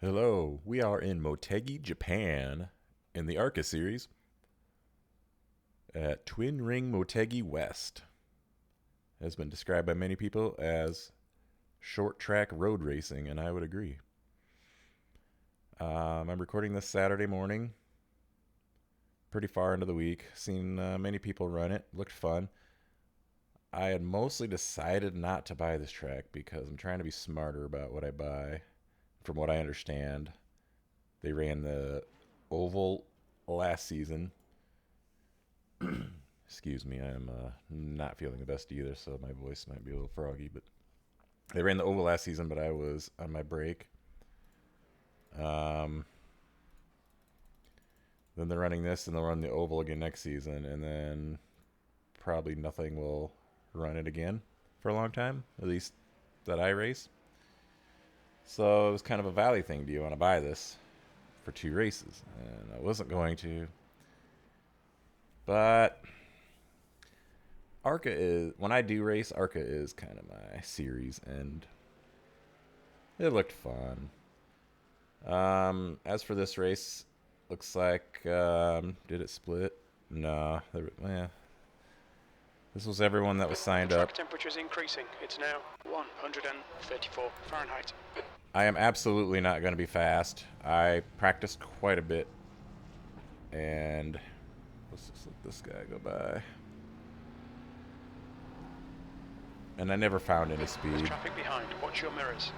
Hello, we are in Motegi, Japan, in the ARCA series at Twin Ring Motegi West. Has been described by many people as short track road racing, and I would agree. I'm recording this Saturday morning, pretty far into the week. Seen many people run it, looked fun. I had mostly decided not to buy this track because I'm trying to be smarter about what I buy. From what I understand, they ran the oval last season. Excuse me, I'm not feeling the best either, so my voice might be a little froggy. But they ran the oval last season, but I was on my break. Then they're running this, and they'll run the oval again next season, and then probably nothing will run it again for a long time, at least that I race. So it was kind of a valley thing. Do you want to buy this for 2 races? And I wasn't going to. But ARCA is, when I do race, ARCA is kind of my series, and it looked fun. As for this race, looks like, did it split? No. This was everyone that was signed up. Track temperature is increasing. It's now 134 Fahrenheit. I am absolutely not going to be fast. I practiced quite a bit. And let's just let this guy go by. And I never found any speed. There's traffic behind. Watch your mirrors.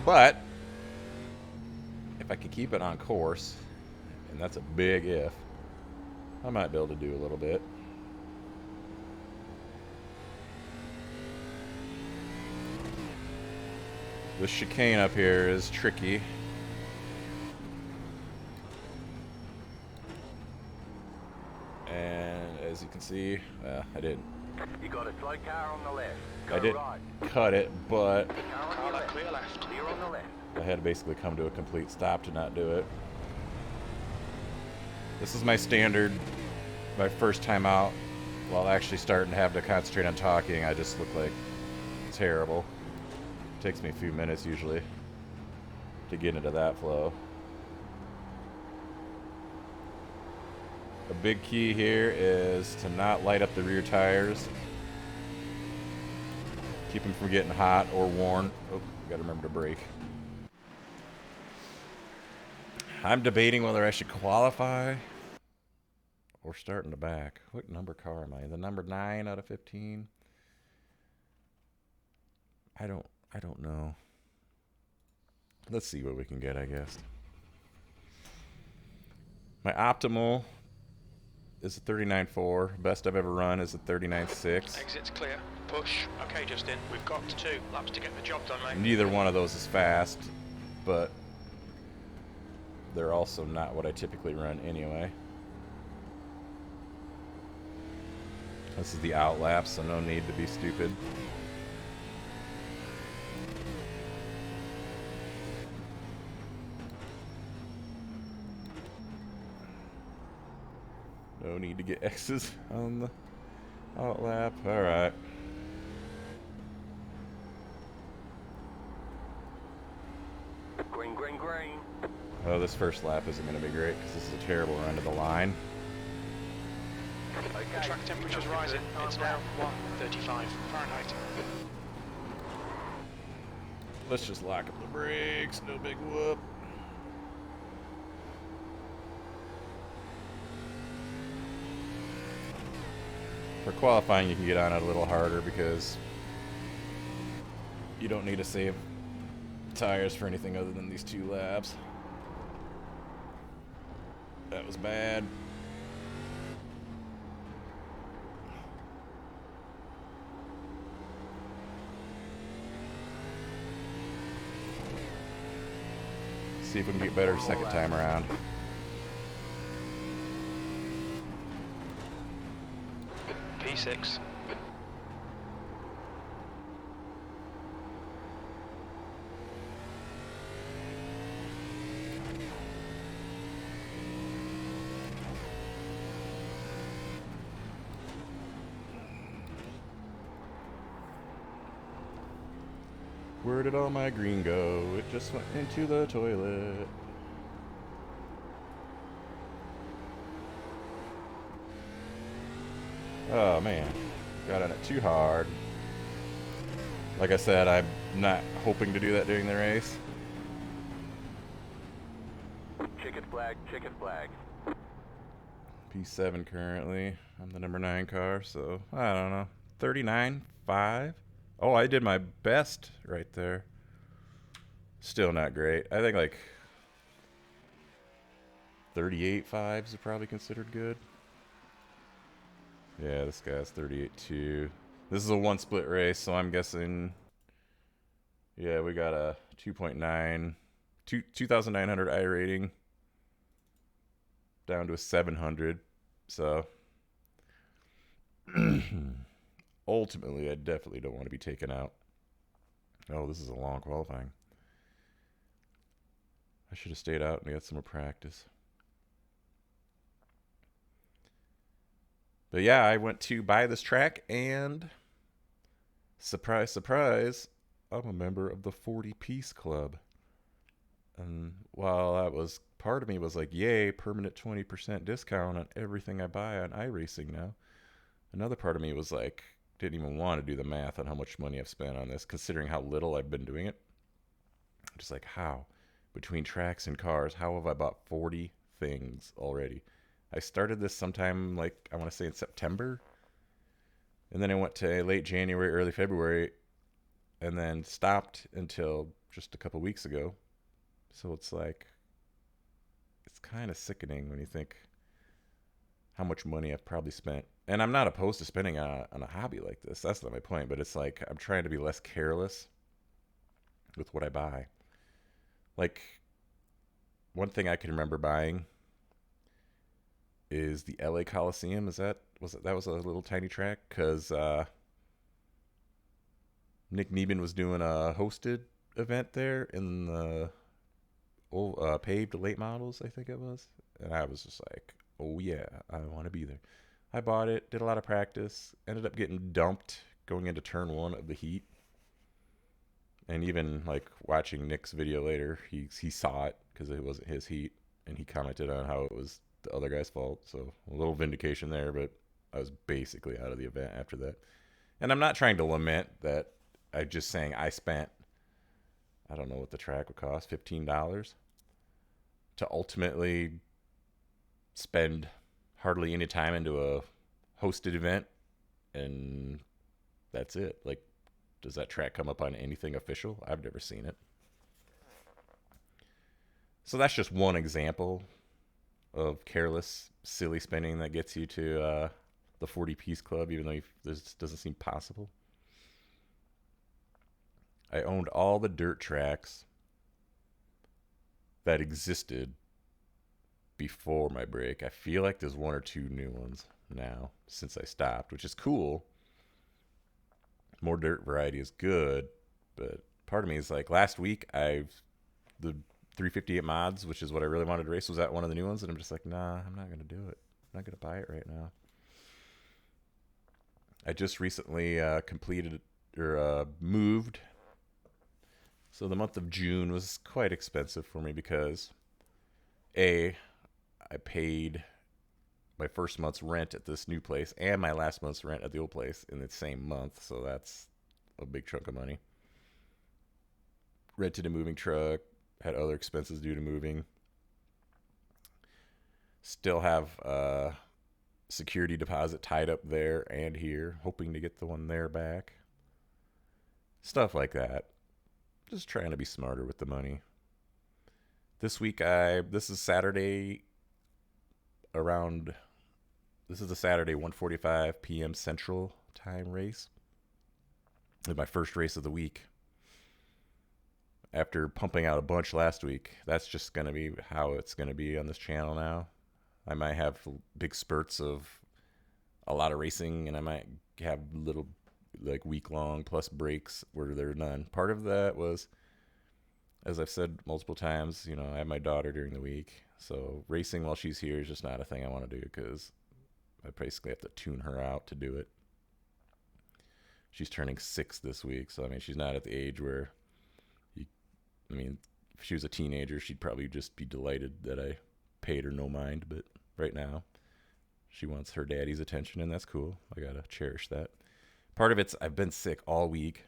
But if I can keep it on course, and that's a big if, I might be able to do a little bit. The chicane up here is tricky. And as you can see, I didn't. You got a slow car on the left. Go I didn't right. cut it, but Car on Car your left, left. clear left. Clear on the left. I had to basically come to a complete stop to not do it. This is my standard, my first time out. While actually starting to have to concentrate on talking, I just look like terrible. It takes me a few minutes usually to get into that flow. A big key here is to not light up the rear tires. Keep them from getting hot or worn. Oh, gotta remember to brake. I'm debating whether I should qualify or start in the back. What number car am I? The number 9 out of 15? I don't know. Let's see what we can get, I guess. My optimal is a 39.4. Best I've ever run is a 39.6. Exit's clear. Push. Okay, Justin. We've got 2 laps to get the job done, mate. Neither one of those is fast, but they're also not what I typically run anyway. This is the out lap, so no need to be stupid. No need to get X's on the out lap. All right. Green, green, green. Oh, this first lap isn't going to be great because this is a terrible run to the line. The Okay. track temperature's rising. It's now 135 Fahrenheit. Let's just lock up the brakes. No big whoop. For qualifying, you can get on it a little harder because you don't need to save tires for anything other than these 2 laps. That was bad. See if we can get better second time around. P6. Where did all my green go? It just went into the toilet. Oh man, got on it too hard. Like I said, I'm not hoping to do that during the race. Chicken flag, chicken flag. P7 currently. I'm the number 9 car, so I don't know. 39.5. Oh, I did my best right there. Still not great. I think like 38.5s are probably considered good. Yeah, this guy's 38.2. This is a one split race, so I'm guessing. Yeah, we got a 2.9, 2,900 I rating down to a 700. So ultimately, I definitely don't want to be taken out. Oh, this is a long qualifying. I should have stayed out and got some more practice. But yeah, I went to buy this track, and surprise, surprise, I'm a member of the 40 Piece Club. And while that was, part of me was like, yay, permanent 20% discount on everything I buy on iRacing now. Another part of me was like, didn't even want to do the math on how much money I've spent on this, considering how little I've been doing it. I'm just like, how? Between tracks and cars, how have I bought 40 things already? I started this sometime, like, I want to say in September. And then I went to late January, early February, and then stopped until just a couple weeks ago. So it's like, it's kind of sickening when you think how much money I've probably spent. And I'm not opposed to spending on a hobby like this. That's not my point. But it's like, I'm trying to be less careless with what I buy. Like, one thing I can remember buying is the LA Coliseum. That was a little tiny track? Because Nick Neben was doing a hosted event there in the paved late models, I think it was. And I was just like, oh yeah, I want to be there. I bought it, did a lot of practice, ended up getting dumped going into turn 1 of the heat. And even like watching Nick's video later, he saw it because it wasn't his heat, and he commented on how it was the other guy's fault. So a little vindication there, but I was basically out of the event after that. And I'm not trying to lament that. I'm just saying I spent, I don't know what the track would cost, $15 to ultimately spend hardly any time into a hosted event, and that's it. Like, does that track come up on anything official? I've never seen it. So that's just one example of careless, silly spending that gets you to the 40 Piece Club, even though this doesn't seem possible. I owned all the dirt tracks that existed before my break. I feel like there's one or two new ones now since I stopped, which is cool. More dirt variety is good, but part of me is like, last week the 358 mods, which is what I really wanted to race, was that one of the new ones, and I'm just like, nah, I'm not gonna do it. I'm not gonna buy it right now. I just recently completed or moved, so the month of June was quite expensive for me because I paid my first month's rent at this new place and my last month's rent at the old place in the same month, so that's a big chunk of money. Rented a moving truck, had other expenses due to moving. Still have security deposit tied up there and here, hoping to get the one there back. Stuff like that. Just trying to be smarter with the money. This week, this is Saturday this is a Saturday 1:45 p.m. Central Time race. It's my first race of the week. After pumping out a bunch last week, that's just going to be how it's going to be on this channel now. I might have big spurts of a lot of racing, and I might have little like week-long plus breaks where there are none. Part of that was, as I've said multiple times, I have my daughter during the week. So racing while she's here is just not a thing I want to do because I basically have to tune her out to do it. She's turning 6 this week, so I mean, she's not at the age where I mean, if she was a teenager, she'd probably just be delighted that I paid her no mind. But right now, she wants her daddy's attention, and that's cool. I got to cherish that. Part of it's I've been sick all week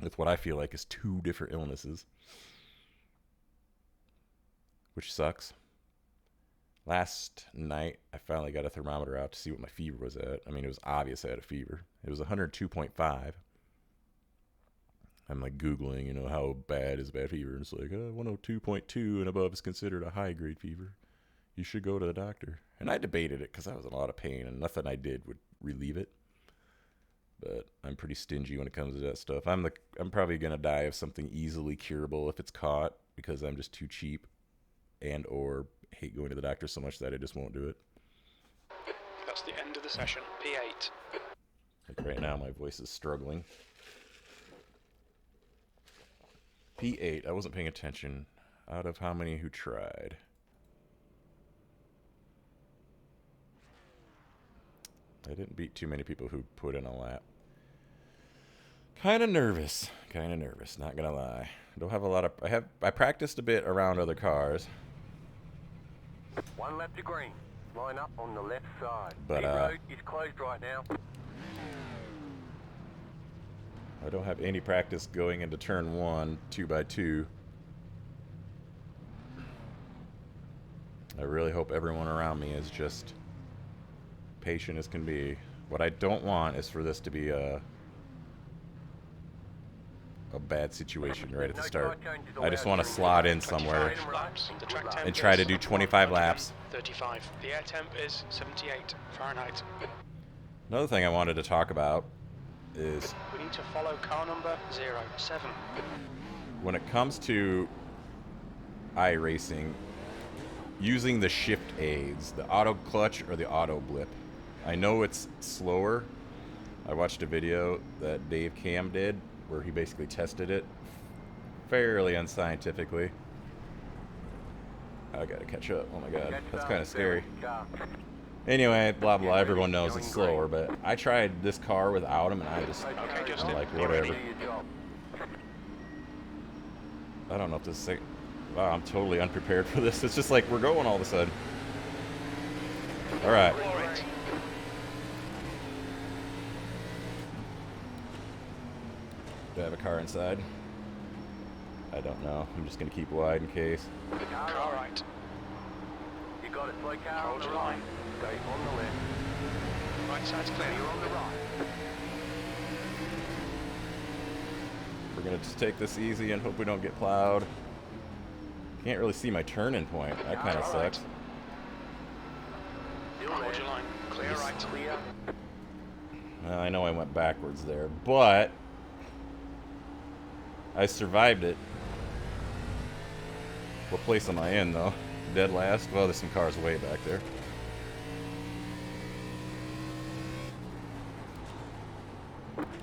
with what I feel like is 2 different illnesses, which sucks. Last night, I finally got a thermometer out to see what my fever was at. I mean, it was obvious I had a fever. It was 102.5. I'm like Googling, you know, how bad is bad fever? And it's like, 102.2 and above is considered a high-grade fever. You should go to the doctor. And I debated it because I was in a lot of pain, and nothing I did would relieve it. But I'm pretty stingy when it comes to that stuff. I'm probably going to die of something easily curable if it's caught because I'm just too cheap and or hate going to the doctor so much that I just won't do it. That's the end of the session. P8. Like right now, my voice is struggling. P8. I wasn't paying attention. Out of how many who tried? I didn't beat too many people who put in a lap. Kind of nervous. Not gonna lie. Don't have a lot of. I practiced a bit around other cars. 1 lap to green. Line up on the left side. But, Pit road is closed right now. I don't have any practice going into turn 1, 2x2. I really hope everyone around me is just patient as can be. What I don't want is for this to be a bad situation right at the start. I just want to slot in somewhere and try to do 25 laps. 35. The air temp is 78 Fahrenheit. Another thing I wanted to talk about is We need to follow car number 07. when it comes to iRacing, using the shift aids, the auto clutch or the auto blip. I know it's slower. I watched a video that Dave Cam did where he basically tested it fairly unscientifically. I gotta catch up. Oh my god, that's kind of scary. Anyway, blah blah, everyone knows it's slower, but I tried this car without him and I'm like, whatever. I don't know if this is wow, I'm totally unprepared for this. It's just like we're going all of a sudden. Alright. Do I have a car inside? I don't know. I'm just going to keep wide in case. Car right. You got it, slow car Hold on the your right. line. Stay on the left. Right side's clear. You're on the right. We're going to just take this easy and hope we don't get plowed. Can't really see my turn-in point. That kind of sucks. Still Hold there. your line. Clear right. Clear. Well, I know I went backwards there, but I survived it. What place am I in, though? Dead last? Well, there's some cars way back there.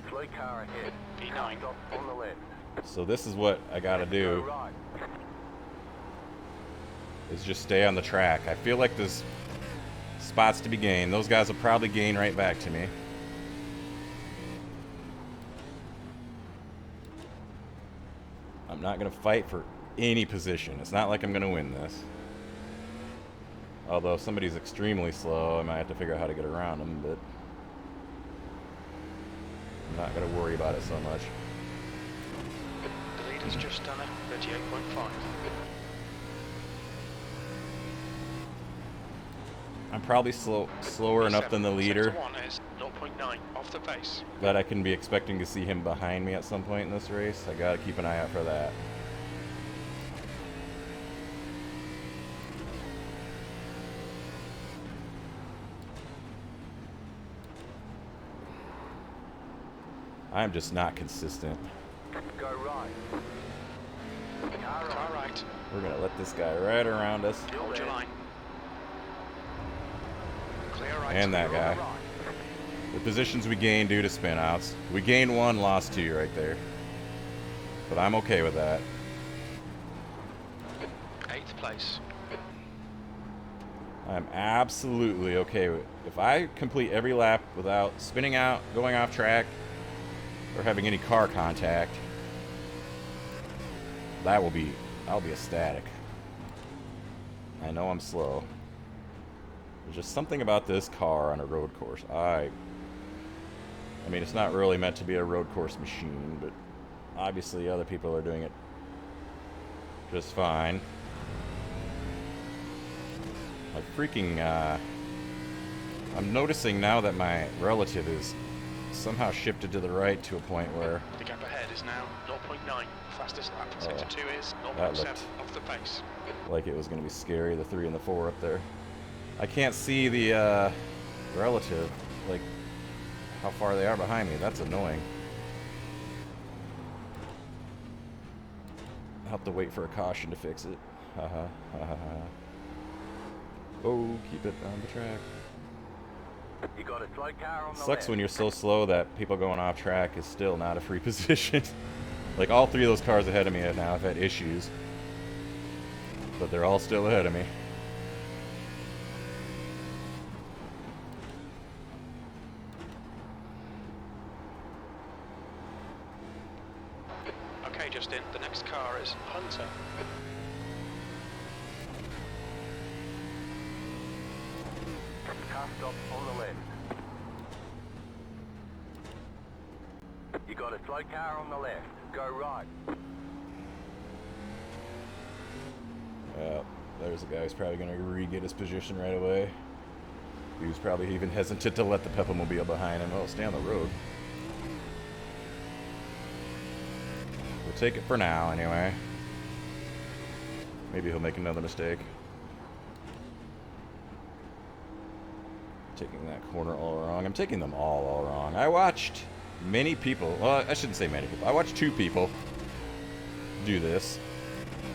Slow car ahead. P9. Stop on the left. So this is what I gotta Go do, right. is just stay on the track. I feel like there's spots to be gained. Those guys will probably gain right back to me. I'm not gonna fight for any position. It's not like I'm gonna win this. Although if somebody's extremely slow, I might have to figure out how to get around them, but I'm not gonna worry about it so much. The leader's just done a 38.5. I'm probably slower enough than the leader Sector 1 is 0.9 off the pace. that I can be expecting to see him behind me at some point in this race. I gotta keep an eye out for that. I'm just not consistent. Go right. Car Car right. right. We're gonna let this guy right around us. Still Hold your there. line. Clear right. And that You're on guy. the right. The positions we gained due to spin outs. We gained 1, lost 2 right there. But I'm okay with that. 8th place. I'm absolutely okay with it. If I complete every lap without spinning out, going off track, or having any car contact, I'll be ecstatic. I know I'm slow. There's just something about this car on a road course. I mean, it's not really meant to be a road course machine, but obviously other people are doing it just fine. I freaking, I'm noticing now that my relative is somehow shifted to the right to a point where... The gap ahead is now 0.9. Fastest lap in Sector 2 is that 0.7 looked off the pace. like it was going to be scary, the 3 and the 4 up there. I can't see the relative, like how far they are behind me. That's annoying. I'll have to wait for a caution to fix it. Haha, haha. Oh, keep it on the track. You got a slow car on the Sucks left. when you're so slow that people going off track is still not a free position. Like all 3 of those cars ahead of me now have had issues, but they're all still ahead of me. Okay, Justin, the next car is Hunter. Car stop on the left. You got a slow car on the left. Go right. There's a guy who's probably going to re-get his position right away. He was probably even hesitant to let the Peppa-mobile behind him. Oh, stay on the road. We'll take it for now, anyway. Maybe he'll make another mistake. Taking that corner all wrong. I'm taking them all wrong. I watched many people, well, I shouldn't say many people. I watched 2 people do this.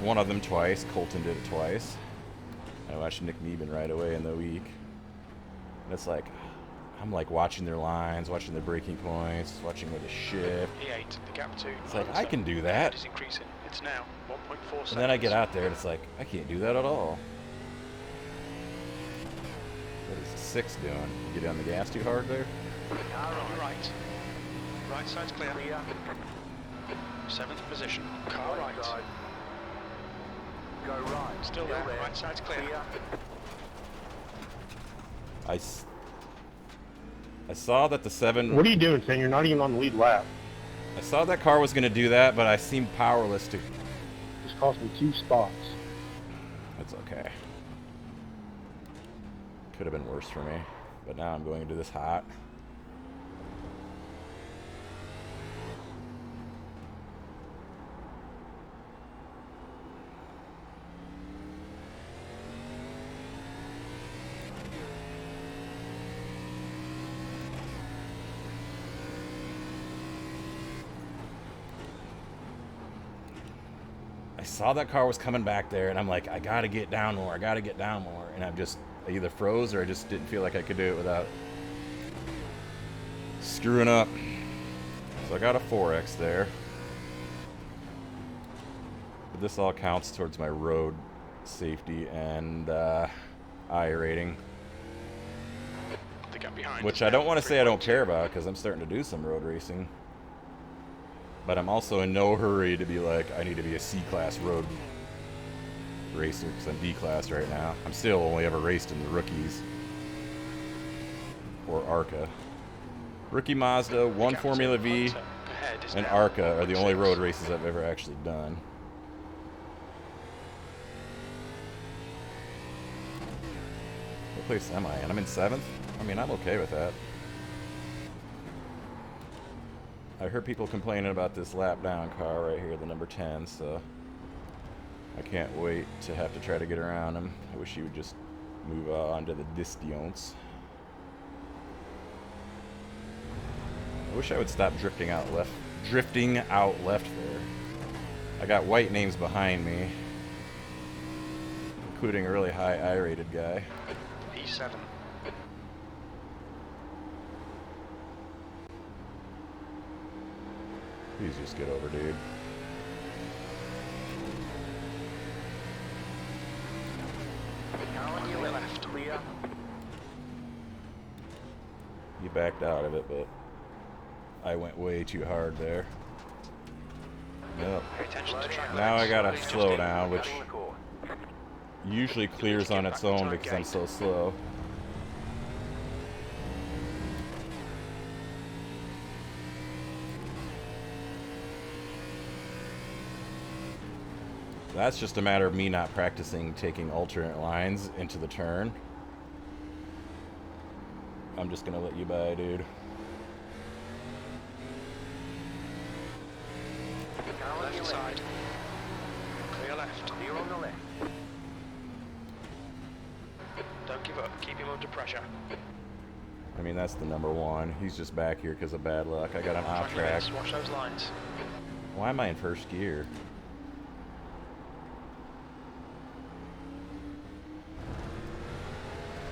One of them twice. Colton did it twice. I watched Nick Neben right away in the week. And it's like, I'm like watching their lines, watching their braking points, watching where they shift. E8, the gap to It's like, Hunter. I can do It that. is increasing. It's now 1.4 seconds. And then I get out there and it's like, I can't do that at all. What is the 6 doing? You get on the gas too hard there? Car On right. Right side's clear. clear. 7th position. Car right. Side. Go right. Still there. Right side's clear. I saw that the 7... What are you doing, Sam? You're not even on the lead lap. I saw that car was going to do that, but I seemed powerless to... Just cost me 2 spots. That's okay. Could have been worse for me, but now I'm going into this hot. I saw that car was coming back there, and I'm like, I gotta get down more, and I either froze or I just didn't feel like I could do it without screwing up. So I got a 4X there. But this all counts towards my road safety and I rating. The gap behind. Which is I now don't want to say I don't 3.2. care about, because I'm starting to do some road racing. But I'm also in no hurry to be like, I need to be a C-class road racer, because I'm D-class right now. I'm still only ever raced in the rookies. Or ARCA. Rookie Mazda, one Gap to Formula V, Hunter. Ahead is and now ARCA are the only 1.6. road races I've ever actually done. What place am I in? I'm in 7th? I mean, I'm okay with that. I heard people complaining about this lap down car right here, the number 10, so I can't wait to have to try to get around him. I wish he would just move on to the distance. I wish I would stop drifting out left there. I got white names behind me, including a really high I-rated guy. E7. Please just get over, dude. Car on your left. Clear. You backed out of it, but I went way too hard there. Yep. Pay attention Just to track Now I limits. gotta Please just slow in. down, which Cutting the course. usually clears on its own because I'm so slow. That's just a matter of me not practicing taking alternate lines into the turn. I'm just gonna let you by, dude. Car on Left your side. left. Clear left. Clear on the left. Don't give up. Keep him under pressure. I mean, that's the number one. He's just back here because of bad luck. I got an off Track track. limits. Watch those lines. Why am I in first gear?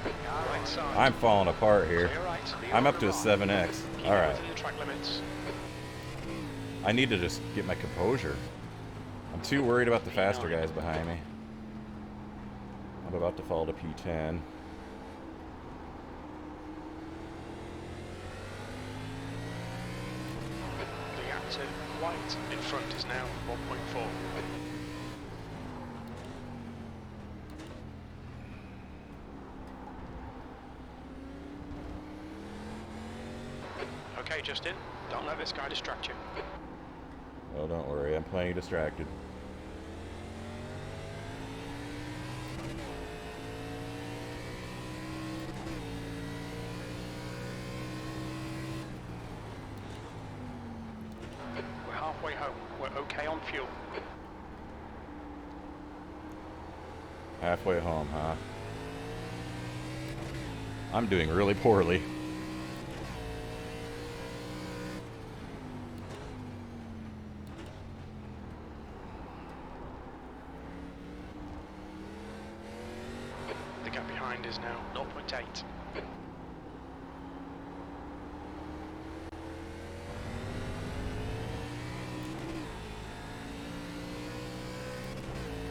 Right side. I'm falling apart here. Clear right. I'm up to a 7X. Keep All it right. within the track limits. I need to just get my composure. I'm too worried about the faster guys behind me. I'm about to fall to P10. The gap to white in front is now 1.4. Okay, Justin. Don't let this guy distract you. Oh, don't worry. I'm plenty distracted. We're halfway home. We're okay on fuel. Halfway home, huh? I'm doing really poorly. The gap behind is now 0.8.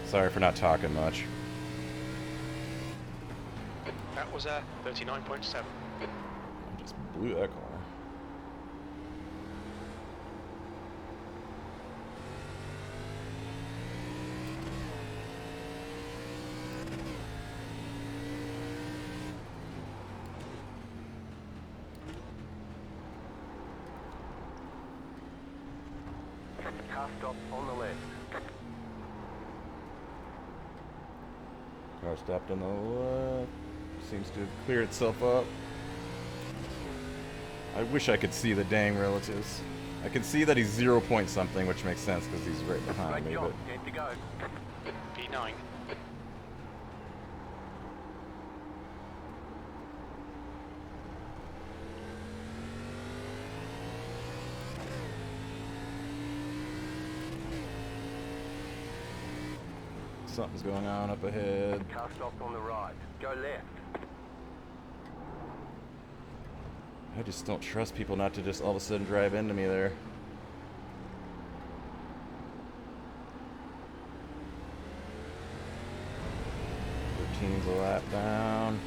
Sorry for not talking much. That was a 39.7. I just blew that corner. Car stop on the left. Car stopped on the left. Seems to have cleared itself up. I wish I could see the dang relatives. I can see that he's 0 point something, which makes sense because he's right behind Great me, job. but 10 to go. P9. something's going on up ahead. Car stopped on the right. Go left. I just don't trust people not to just all of a sudden drive into me there. Routine's a lap down.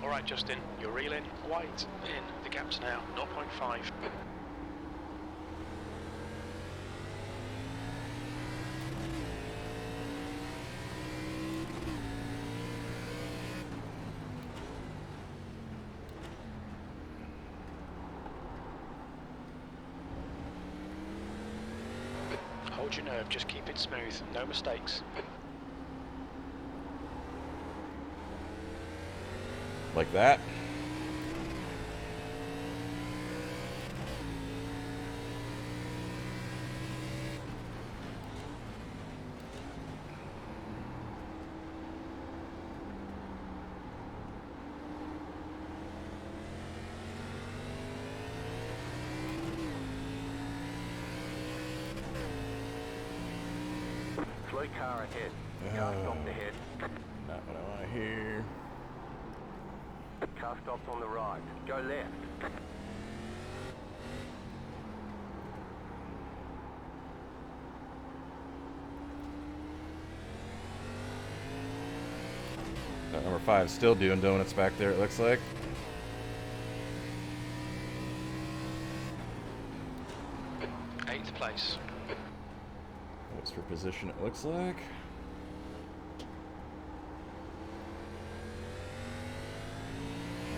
All right, Justin, you're reeling. White in. The gap's now 0.5. Hold your nerve, just keep it smooth, no mistakes. Like that. Slow car ahead. Car stopped ahead. Not what I want to hear. Car stopped on the right. Go left. Number 5 still doing donuts back there, it looks like. place. That's for position, it looks like.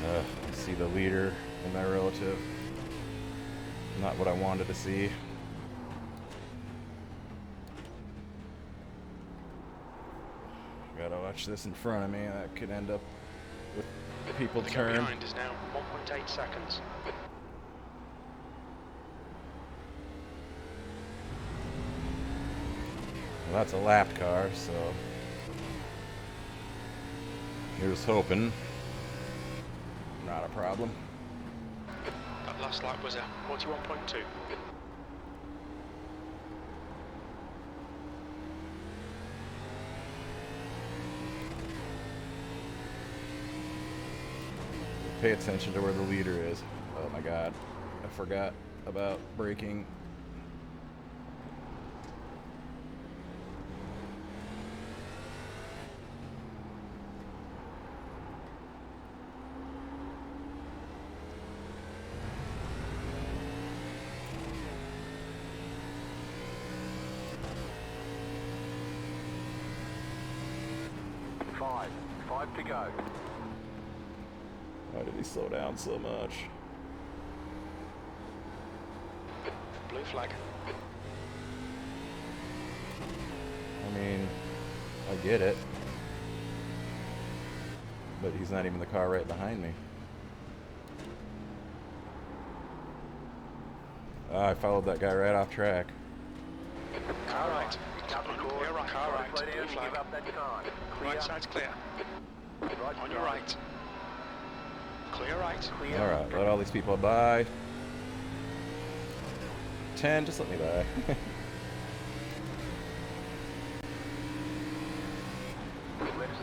I see the leader and my relative. Not what I wanted to see. Gotta watch this in front of me. That could end up with people The gap turn. behind is now 1.8 seconds. Well, that's a lapped car, so here's hoping. Not a problem. That last lap was a 41.2. Pay attention to where the leader is. Oh my god. I forgot about braking. Five to go. Why did he slow down so much? Blue flag. I mean, I get it. But he's not even the car right behind me. I followed that guy right off track. Car right. Cut the On cord. clear right. Car right. Slow down Blue and flag. give up that time. Clear. Right side's clear. Right On your side. right. Clear right. Clear. Alright, let all these people by. 10, just let me by.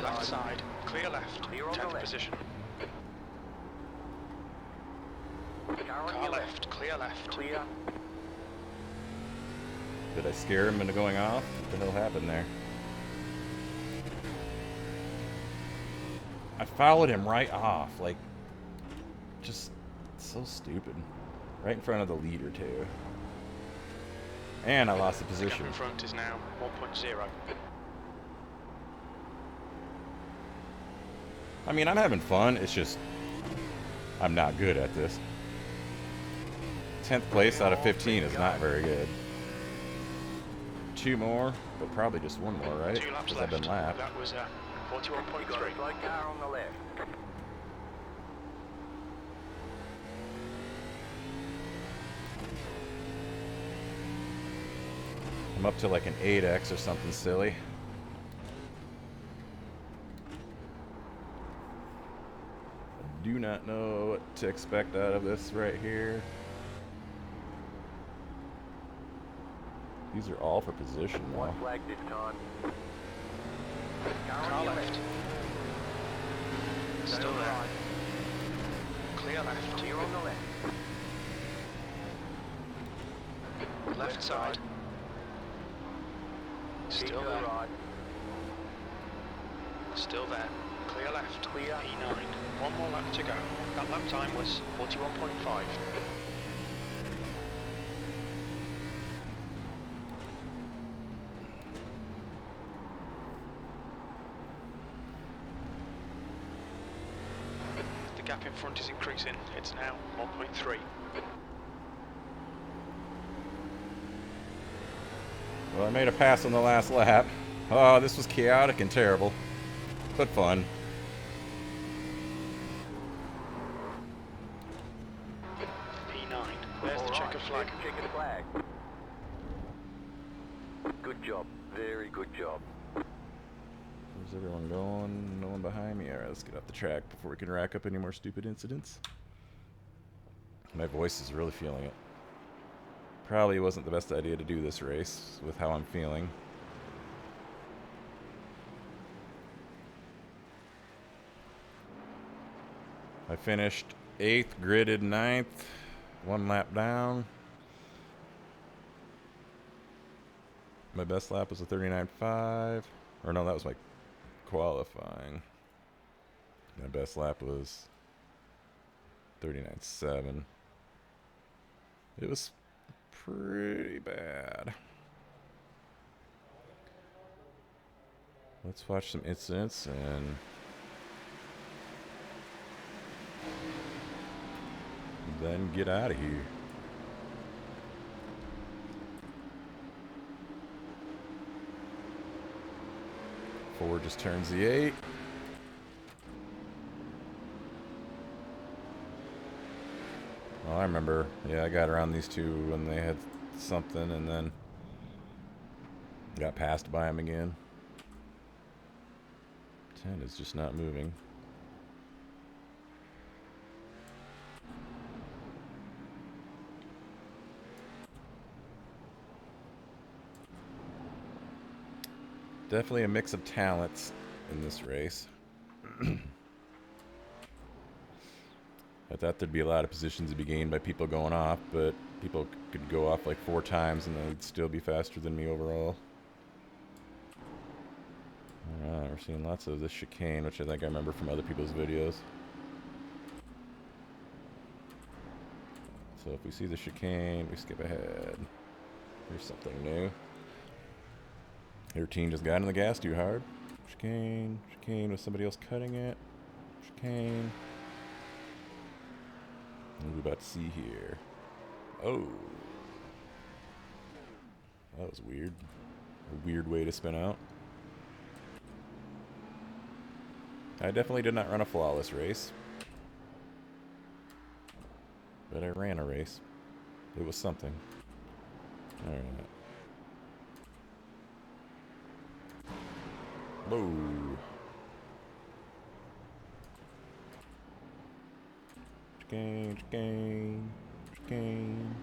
Left side. Clear left. Clear on the 10th left. position. Car on Car your left. Clear left. Clear. Did I scare him into going off? What the hell happened there? I followed him right off, like, just so stupid. Right in front of the leader, too. And I lost the The gap position. in front is now 1.0. I mean, I'm having fun, it's just, I'm not good at this. 10th place out of 15 is not very good. 2 more, but probably just 1 more, right? 2 laps Because I've left. been lapped. That was You got a 41.3. slow car on the left. I'm up to like an 8x or something silly. I do not know what to expect out of this right here. These are all for position White now. flag this time. Car Car on your left. left. Still Go there. right. Clear left. Clear on the left. Left side. Keep Still to there. the right. Still there. Clear left. Clear. P9. 1 more lap to go. That lap time was 41.5. The gap in front is increasing. It's now 1.3. Well, I made a pass on the last lap. Oh, this was chaotic and terrible, but fun. P9. There's the All checker right, flag. there's the checkered flag. Good job. Very good job. Where's everyone going? No one behind me? Alright, let's get off the track before we can rack up any more stupid incidents. My voice is really feeling it. Probably wasn't the best idea to do this race with how I'm feeling. I finished 8th, gridded 9th, 1 lap down. My best lap was a 39.5. Or no, that was my qualifying. My best lap was 39.7. It was pretty bad. Let's watch some incidents and then get out of here. Ford just turns the 8. Well, I remember, yeah, I got around these two when they had something and then got passed by them again. 10 is just not moving. Definitely a mix of talents in this race. I thought there'd be a lot of positions to be gained by people going off, but people could go off like 4 times and they'd still be faster than me overall. Alright, we're seeing lots of this chicane, which I think I remember from other people's videos. So if we see the chicane, we skip ahead. Here's something new. Your team just got in the gas too hard. Chicane, chicane with somebody else cutting it. Chicane. What are we about to see here? Oh. That was weird. A weird way to spin out. I definitely did not run a flawless race. But I ran a race. It was something. Alright. Whoa. Chicane, chicane, chicane.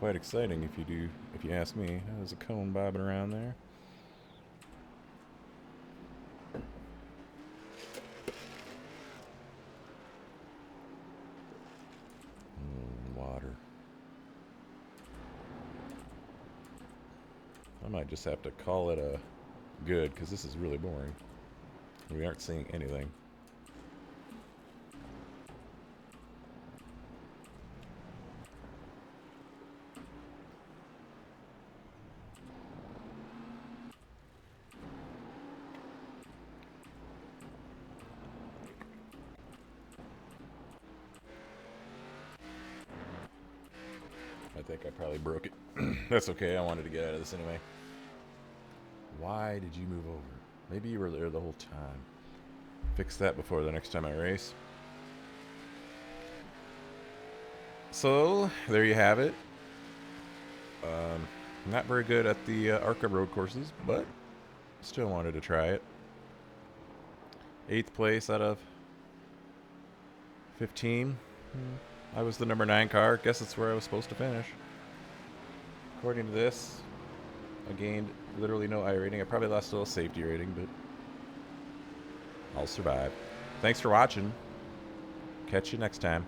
Quite exciting if you ask me. There's a cone bobbing around there. Water. I might just have to call it a good, because this is really boring. We aren't seeing anything. I think I probably broke it. That's okay, I wanted to get out of this anyway. Why did you move over? Maybe you were there the whole time. Fix that before the next time I race. So, there you have it. Not very good at the ARCA road courses, but still wanted to try it. 8th place out of 15. I was the number 9 car. Guess that's where I was supposed to finish. According to this, I gained literally no I rating. I probably lost a little safety rating, but I'll survive. Thanks for watching. Catch you next time.